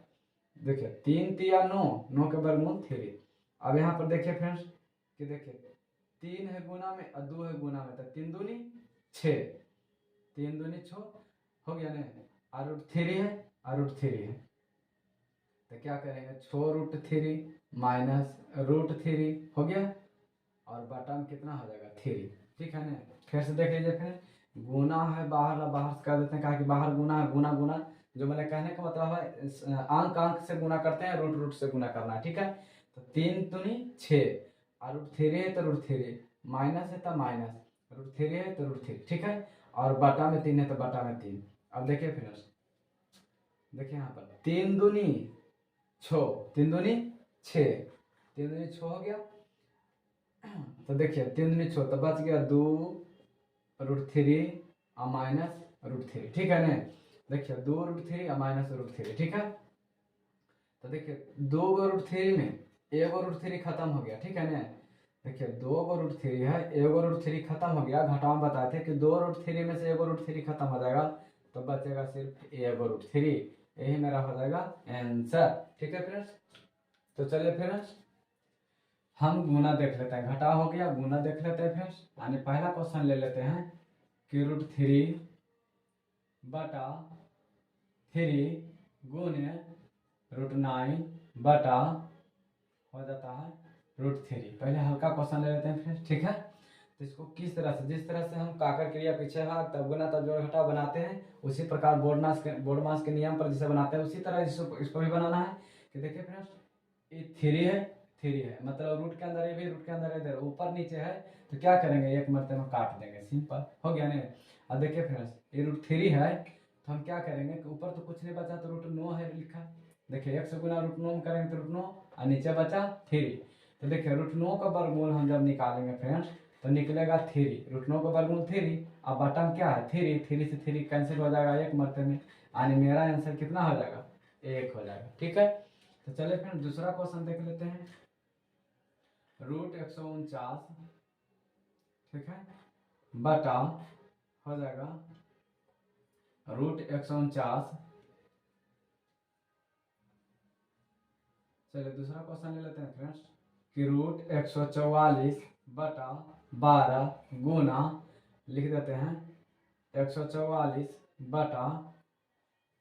S1: देखिए 3 तिया 9, 9 के वर्गमूल 3। अब यहाँ पर देखिए फ्रेंड्स कि देखिए 3 है गुना में और 2 है गुना में, तो 3 दूनी 6, 3 दूनी 6 हो गया ना, और √3 है और √3 है, तो क्या करेंगे 6√3 माइनस √3 हो गया और बटा में कितना हो जाएगा 3, ठीक है ना। फिर से देख लीजिए, फिर गुना है बाहर, बाहर से कर देते हैं, कहा कि बाहर गुना है, गुना गुना जो मैंने कहने का मतलब है अंक अंक से गुना करते हैं, रूट रूट से गुना करना है, ठीक है। तो 3 दूनी 6 और √3 है तो √3 माइनस है तो माइनस, √3 है तो √3, ठीक है, और बटा में 3 है तो बटा में 3। अब देखिए फिर देखिए यहाँ पर 3 दूनी 6, 3 दूनी 6, 3 दूनी 6 हो गया, तो देखिए 3 दूनी 6 तो बच गया 2√3 और माइनस √3, ठीक है ना। देखिए 2√3 और माइनस √3, ठीक है। तो देखिए 2 √3 में 1 √3 खत्म हो गया, ठीक है ना। देखिए 2 √3 है, 1 √3 खत्म हो गया, घटाव में बताए थे कि 2 √3 में से 1 √3 खत्म हो जाएगा तो बचेगा सिर्फ 1 √3, यही मेरा हो जाएगा आंसर, ठीक है फ्रेंड्स। तो चलिए फ्रेंड्स हम गुना देख लेते हैं, घटा हो गया, गुना देख लेते हैं फ्रेंड्स। यानी पहला क्वेश्चन ले लेते हैं कि √3 बटा 3 गुने √9 बटा हो जाता है √3। पहले हल्का क्वेश्चन ले लेते हैं फ्रेंड्स, ठीक है। तो इसको किस तरह से, जिस तरह से हम काकर क्रिया पीछे भाग तब गुना तब जोड़ घटाव बनाते हैं, उसी प्रकार बोर्ड मास के नियम पर जिसे बनाते हैं उसी तरह इसको भी बनाना है। कि देखिए फ्रेंड्स ये 3 है मतलब रूट के अंदर ये भी, रूट के अंदर इधर ऊपर नीचे है, तो क्या करेंगे एक मरतबा काट देंगे, सिंपल हो गया ना। अब देखिए फ्रेंड्स ये √3 है तो हम क्या करेंगे कि ऊपर तो कुछ नहीं बचा तो √9 है लिखा, देखिए 1 से गुना √9 करेंगे तो √9 और नीचे बचा 3। तो देखिए √9 का वर्गमूल हम जब निकालेंगे फ्रेंड्स तो निकलेगा 3, √9 का वर्गमूल 3 और बटन क्या है 3, 3 से 3 कैंसिल हो जाएगा एक मरते में, यानी मेरा आंसर कितना हो जाएगा 1 हो जाएगा, ठीक है। तो चलिए फ्रेंड्स दूसरा क्वेश्चन देख लेते हैं, √149, ठीक है, बटा हो जाएगा √149। चलिए दूसरा क्वेश्चन ले लेते हैं फ्रेंड्स कि √144 बटा 12 गुना, लिख देते हैं 144 बटा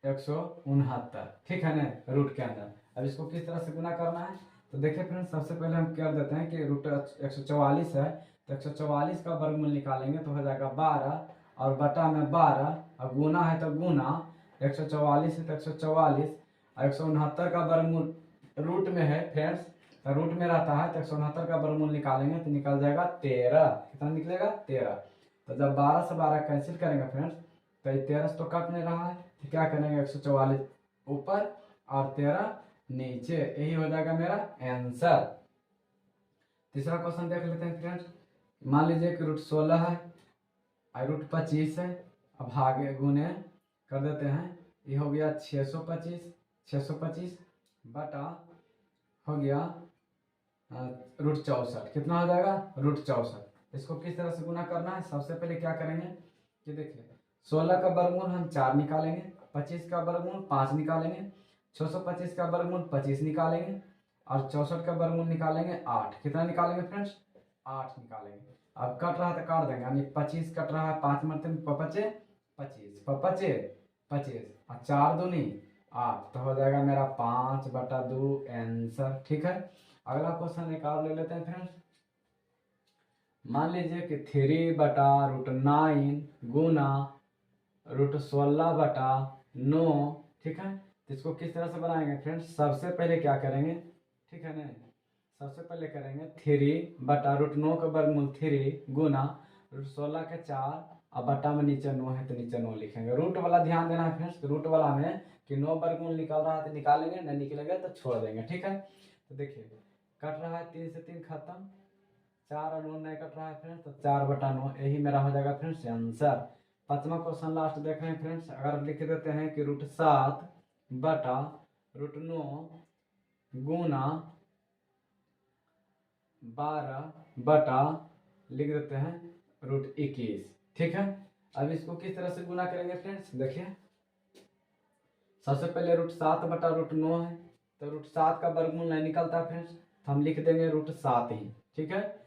S1: 169, ठीक है ना, रूट के अंदर। अब इसको किस तरह से गुना करना है तो देखिए फ्रेंड्स सबसे पहले हम कर देते हैं कि √144 है तो 144 का वर्गमूल निकालेंगे तो हो जाएगा 12 और बटा में 12 और गुना है तो गुना 144 है तो 144 और 169 का वर्गमूल रूट में है फ्रेंड्स, तो रूट में रहता है तो 169 का वर्गमूल निकालेंगे तो निकल जाएगा 13, कितना निकलेगा 13। तो जब 12 से 12 कैंसिल करेंगे फ्रेंड्स तो ये 13 तो कट नहीं रहा है, तो क्या करेंगे 144 ऊपर और 13 नीचे, यही हो जाएगा मेरा आंसर। तीसरा क्वेश्चन देख लेते हैं फ्रेंड्स, मान लीजिए कि √16 है और √25 है, अब भागे गुने कर देते हैं, ये हो गया 625 बटा हो गया √64, कितना हो जाएगा √64। इसको किस तरह से गुना करना है, सबसे पहले क्या करेंगे कि देखिए 16 का वर्गमूल हम 4 निकालेंगे, 25 का वर्गमूल 5 निकालेंगे, 625 का वर्गमूल 25 निकालेंगे और 64 का वर्गमूल निकालेंगे 8, कितना निकालेंगे फ्रेंड्स 8 निकालेंगे। अब कट रहा तो काट देंगे, यानी 25 कट रहा है 5 मरते में पपचे 25 पपचे 25 और 4 दूनी 8, तो हो जाएगा मेरा 5/2 आंसर। ठीक है, अगला क्वेश्चन एक और ले लेते हैं फ्रेंड्स। मान लीजिए कि 3/√9 गुना √16/9। ठीक है, तो इसको किस तरह से बनाएंगे फ्रेंड्स? सबसे पहले क्या करेंगे, ठीक है ना, सबसे पहले करेंगे 3/√9 का वर्गमूल 3 गुना √16 के 4 और बटा में नीचे 9 है तो नीचे 9 लिखेंगे। रूट वाला ध्यान देना है फ्रेंड्स, रूट वाला में कि 9 वर्गमूल निकाल रहा है तो निकालेंगे, नहीं निकलेगा तो छोड़ देंगे। ठीक है, तो देखिए कट रहा है 3 से 3 खत्म, 4 और 9 नहीं कट रहा है फ्रेंड्स, तो 4/9 यही मेरा हो जाएगा फ्रेंड्स आंसर। पांचवा क्वेश्चन लास्ट देख रहे हैं फ्रेंड्स। अगर लिख देते हैं कि √7/√9 गुना 12 लिख देते हैं √21। ठीक है, अब इसको किस तरह से गुना करेंगे फ्रेंड्स? देखिए सबसे पहले √7/√9 है, तो √7 का वर्गमूल नहीं निकलता फ्रेंड्स, तो हम लिख देंगे √7 ही। ठीक है,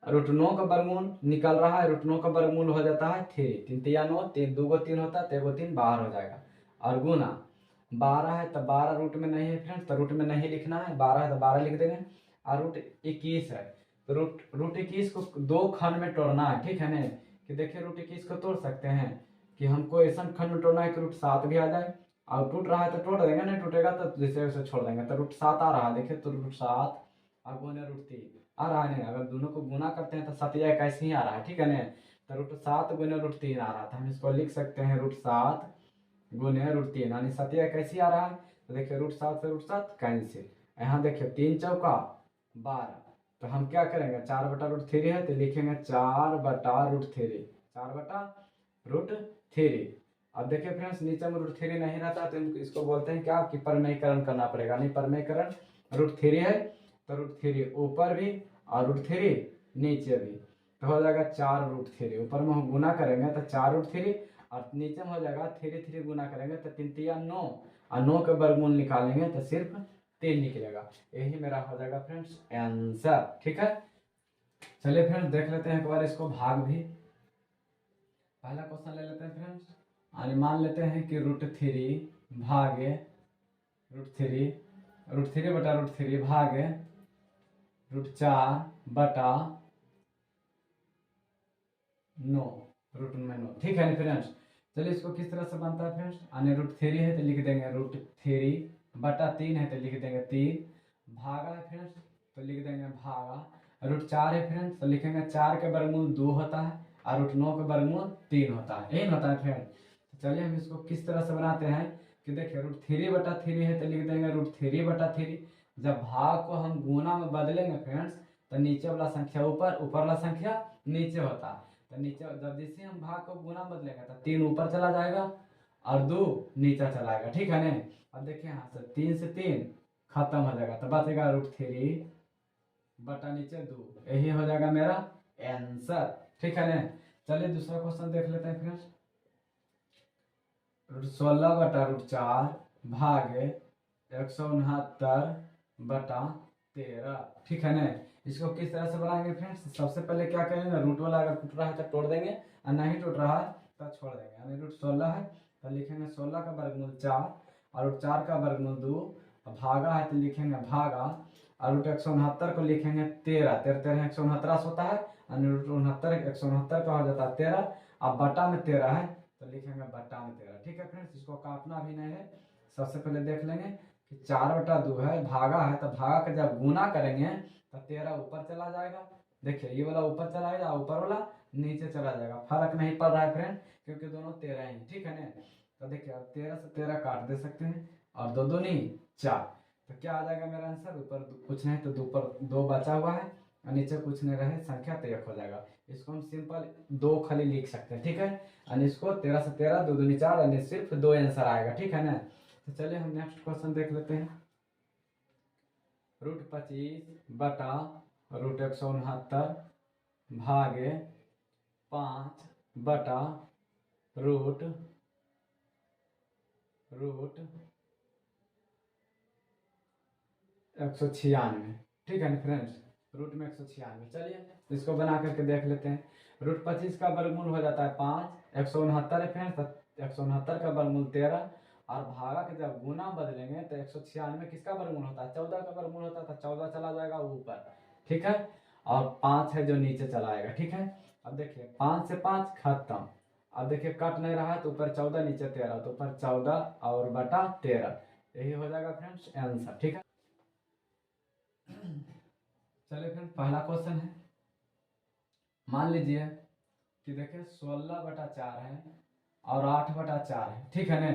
S1: √9 का वर्गमूल निकल रहा है, √9 का वर्गमूल हो जाता है 3, 3 तिया 9, 3 2 3 होता है, 3 3 बाहर हो जाएगा। और गुना 12 है तो 12 रूट में नहीं है फ्रेंड्स, तो रूट में नहीं लिखना है, 12 है तो 12 लिख देंगे। और √21 है तो √21 को 2 खंड में तोड़ना है। ठीक है ना, कि देखिए √21 को तोड़ सकते हैं कि हमको ऐसा खंड में तोड़ना है कि √7 भी आ जाए, और टूट रहा है तो तोड़ देंगे, नहीं टूटेगा तो जैसे वैसे छोड़ देंगे। तो √7 आ रहा है, देखिए तो √7 और गुना √3 आ रहा है। नहीं, अगर दोनों को गुना करते हैं तो 7 या 21 ही आ रहा है। ठीक है ना, तो √7 गुना √3 आ रहा था, हम इसको लिख सकते हैं √7 गुने √3, यानी 7 या 21 आ रहा है। तो देखिए √7 से √7 कैंसिल, यहाँ देखिए 3 चौका 12, तो हम क्या करेंगे 4/√3 है तो लिखेंगे 4/√3, 4/√3। अब देखिए फ्रेंड्स नीचे में √3 नहीं रहता तो इसको बोलते हैं क्या कि परमेयकरण करना पड़ेगा, नहीं परमेयकरण √3 है तो √3 ऊपर भी और √3 नीचे भी, तो हो जाएगा 4√3। ऊपर में हम गुना करेंगे तो 4√3 और नीचे में हो जाएगा 3 3 गुना करेंगे तो 3 तिया 9 और 9 के वर्गमूल निकालेंगे तो सिर्फ 3 निकलेगा। यही मेरा हो जाएगा फ्रेंड्स आंसर। ठीक है, चलिए फ्रेंड्स देख लेते हैं एक बार इसको भाग भी। पहला क्वेश्चन ले लेते हैं फ्रेंड्स, और मान लेते हैं कि √3 भागे √3 √3/√3 भागे √4/9 √9। ठीक है फ्रेंड्स, चलिए इसको किस तरह से बनता है फ्रेंड्स? यानी √3 है तो लिख देंगे √3/3 है तो लिख देंगे 3, भागा है फ्रेंड्स तो लिख देंगे भागा, √4 है फ्रेंड्स तो लिखेंगे 4 के वर्गमूल 2 होता है और √9 के वर्गमूल 3 होता है, यही होता है फ्रेंड्स। तो चलिए हम इसको किस तरह से बनाते हैं कि देखिए √3/3 है तो लिख देंगे √3/3। जब भाग को हम गुना में बदलेंगे फ्रेंड्स तो नीचे वाला संख्या ऊपर, ऊपर वाला संख्या नीचे होता है, तो नीचे जब जैसे हम भाग को गुना बदलेंगे तो 3 ऊपर चला जाएगा और 2 नीचे चला आएगा। ठीक है ना, अब देखिए यहाँ से 3 से 3 खत्म हो जाएगा तो बचेगा √3 बटा नीचे 2, यही हो जाएगा मेरा आंसर। ठीक है ना, चलिए दूसरा क्वेश्चन देख लेते हैं फ्रेंड्स। √16/4 भागे 169/13। ठीक है ना, इसको किस तरह से बनाएंगे फ्रेंड्स? सबसे पहले क्या करेंगे, रूट वाला अगर टूट रहा है तो तोड़ देंगे और नहीं टूट रहा है तो छोड़ देंगे। यानी √16 है तो लिखेंगे 16 का वर्गमूल 4 और √4 का वर्गमूल 2, भागा है तो लिखेंगे भागा, और √169 को लिखेंगे 13, 13 169 होता है, और √69 169 का हो जाता है 13, अब बटा में 13 है तो लिखेंगे बटा में 13। ठीक है फ्रेंड्स, इसको काटना भी नहीं है, सबसे पहले देख लेंगे कि 4/2 है, भागा है तो भागा का जब गुना करेंगे तो 13 ऊपर चला जाएगा। देखिए ये वाला ऊपर चला जाएगा, ऊपर वाला नीचे चला जाएगा, फर्क नहीं पड़ रहा है फ्रेंड क्योंकि दोनों 13 ही। ठीक है ना, तो देखिए 13 से 13 काट दे सकते हैं और 2 दूनी 4, तो क्या आ जाएगा मेरा आंसर? ऊपर कुछ नहीं तो 2 पर 2 बचा हुआ है और नीचे कुछ नहीं रहे संख्या तो 1 हो जाएगा। इसको हम सिंपल 2 खाली लिख सकते हैं। ठीक है, और इसको 13 से 13 2 दूनी 4 यानी सिर्फ 2 आंसर आएगा। ठीक है ना, तो चलिए हम नेक्स्ट क्वेश्चन देख लेते हैं। √25/√169 भागे 5/√196। ठीक है ना फ्रेंड्स, रूट में 196। चलिए इसको बना करके देख लेते हैं। √25 का वर्गमूल हो जाता है 5, 169 है फ्रेंड्स, 169 का वर्गमूल 13 और भागा के जब गुना बदलेंगे तो 196 किसका वर्गमूल होता है, 14 का वर्गमूल होता है, तो 14 चला जाएगा ऊपर, ठीक है। और 5 है जो नीचे चला आएगा, ठीक है। अब देखिए 5 से 5 खत्म। अब देखिए कट नहीं रहा है तो ऊपर 14 नीचे 13, तो ऊपर 14 और बटा 13, यही हो जाएगा फ्रेंड्स आंसर, ठीक है। चलिए फ्रेंड्स पहला क्वेश्चन है, मान लीजिए कि देखिए 16/4 है और 8/4 है, ठीक है ना।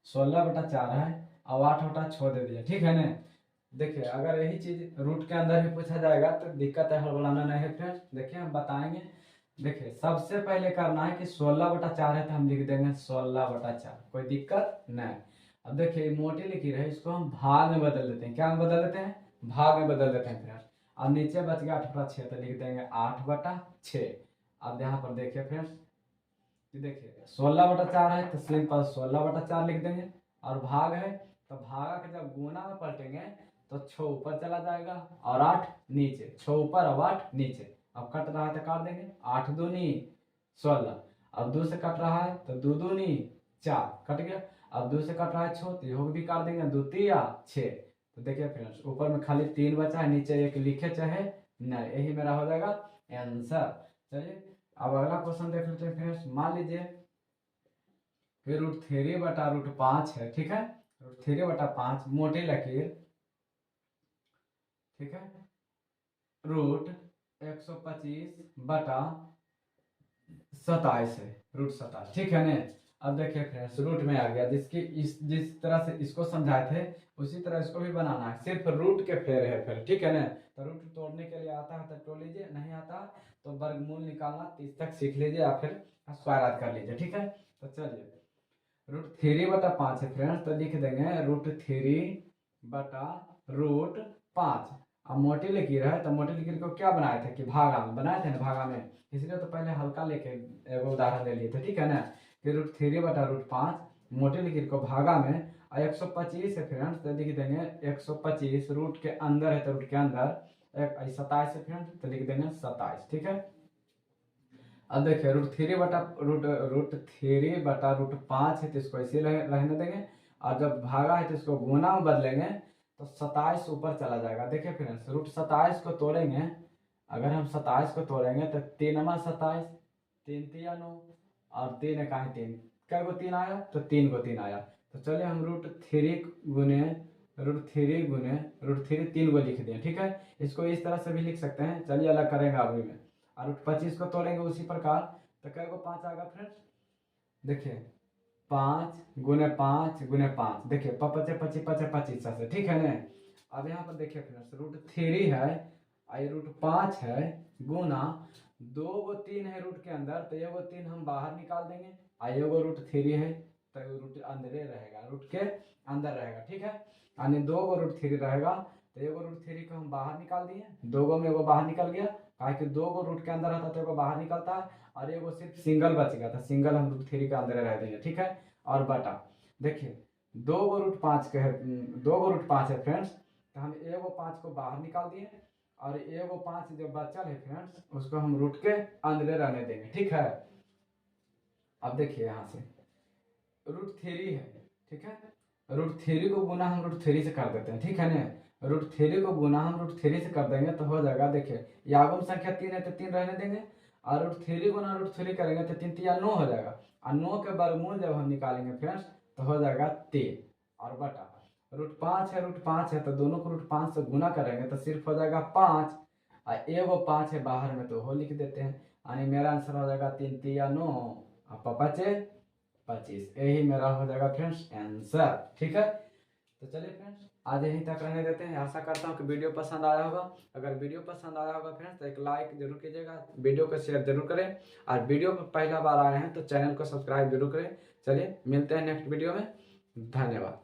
S1: 16/4 है और 8/6 दे दिया, ठीक है ना। देखिए अगर यही चीज रूट के अंदर भी पूछा जाएगा तो दिक्कत है, हड़बड़ाना नहीं है फ्रेंड्स। देखिए हम बताएंगे। देखिए सबसे पहले करना है कि 16/4 है तो हम लिख देंगे 16/4, कोई दिक्कत नहीं। अब देखिए मोटी लिखी रहे, इसको हम भाग में बदल देते हैं। क्या में बदल देते हैं, भाग में बदल देते हैं फ्रेंड्स। अब नीचे बच गया 8/6 तो लिख देंगे 8/6। अब यहाँ पर देखिए फ्रेंड्स, देखिए 16/4 है तो सिंपल 16/4 लिख देंगे। और भाग है तो भागा के जब गुना में पलटेंगे तो 6 ऊपर चला जाएगा और 8 नीचे, 6 ऊपर और 8 नीचे। अब कट रहा है तो काट देंगे, 8 दूनी 16। अब 2 से कट रहा है तो 2 दूनी 4, कट गया। अब 2 से कट रहा है 6 तो योग भी काट देंगे, 2 तिया 6। तो देखिए फ्रेंड्स ऊपर में खाली 3 बचा है, नीचे 1 लिखे चाहे नहीं, यही मेरा हो जाएगा आंसर। चलिए अब अगला क्वेश्चन देख लेते हैं फ्रेंड्स। मान लीजिए फिर √3/√5 है, ठीक है। √3/5 मोटी लकीर, ठीक है। √125/27 है, √27, ठीक है ना। अब देखिए फ्रेंड्स रूट में आ गया, जिस तरह से इसको समझाए थे उसी तरह इसको भी बनाना है, सिर्फ रूट के फेर है फिर, ठीक है ना। तो रूट तोड़ने के लिए आता है तो तोड़ लीजिए, नहीं आता तो वर्गमूल निकालना 30 तक सीख लीजिए या फिर स्क्वायर याद कर लीजिए, ठीक है। तो चलिए √3/5 है फ्रेंड्स, तो लिख देंगे √3/√5। अब मोटी लकीर है तो मोटी लकीर को क्या बनाए थे कि भागा में बनाए थे ना, भागा में, इसलिए तो पहले हल्का लेके एगो उदाहरण ले लिए थे, ठीक है ना। कि √3/5 मोटी लकीर को भागा में, और 125 है फ्रेंड्स तो लिख देंगे 125, रूट के अंदर है तो रूट के अंदर 27 है फ्रेंड्स तो लिख देंगे 27, ठीक है। अब देखिए √3/√5 है तो इसको इसी रहने देंगे। और जब भागा है तो इसको गुना में बदलेंगे तो 27 ऊपर चला जाएगा। देखिए फ्रेंड्स √27 को तोड़ेंगे, अगर हम 27 को तोड़ेंगे तो 3×27, 3 तिया 9 और 3 एकाई 3, क्या गो 3 आया तो 3 गो 3 आया। तो चलिए हम √3 गुने √3 3 गो लिख दिए, ठीक है। इसको इस तरह से भी लिख सकते हैं, चलिए अलग करेंगे अभी में। और 25 को तोड़ेंगे उसी प्रकार तो कै गो 5 आएगा फ्रेंड्स, देखिए 5×5×5, देखिए 25 से, ठीक है ना। अब यहाँ पर देखिए फ्रेंड्स √3 है और √5 है गुना 2 गो 3 है रूट के अंदर तो एगो 3 हम बाहर निकाल देंगे और एगो √3 है तो रूट अंदर रहेगा, रूट के अंदर रहेगा, ठीक है। यानी 2 गो √3 रहेगा तो एगो √3 को हम बाहर निकाल दिए, 2 गो में एगो बाहर निकल गया, काहे कि 2 गो रूट के अंदर रहता तो एगो बाहर निकलता है और एगो सिर्फ सिंगल बच गया था, सिंगल हम √3 के अंदर रह देंगे, ठीक है। और बटा देखिए 2 गो √5 के है, 2 गो √5 है फ्रेंड्स तो हम एगो 5 को बाहर निकाल दिए और एगो 5 जो बचल है फ्रेंड्स उसको हम रूट के अंदर रहने देंगे, ठीक है। अब देखिए यहाँ से √3 है, ठीक है। √3 को गुना हम √3 से कर देते हैं, ठीक है ना। √3 को गुना हम √3 से कर देंगे तो हो जाएगा, देखिए यागम संख्या 3 है तो 3 रहने देंगे और √3 गुना √3 करेंगे तो 3 तिया 9 हो जाएगा और 9 के वर्गमूल जब हम निकालेंगे फ्रेंड्स तो हो जाएगा 3 और बटा √5 है तो दोनों को √5 से गुना करेंगे तो सिर्फ हो जाएगा 5 और एगो 5 है बाहर में तो वो लिख देते हैं, यानी मेरा आंसर हो जाएगा 3 तिया 9 और 25, यही मेरा हो जाएगा फ्रेंड्स आंसर, ठीक है। तो चलिए फ्रेंड्स आज यहीं तक रहने देते हैं, आशा करता हूँ कि वीडियो पसंद आया होगा। अगर वीडियो पसंद आया होगा फ्रेंड्स तो एक लाइक जरूर कीजिएगा, वीडियो को शेयर जरूर करें और वीडियो पर पहला बार आए हैं तो चैनल को सब्सक्राइब जरूर करें। चलिए मिलते हैं नेक्स्ट वीडियो में, धन्यवाद।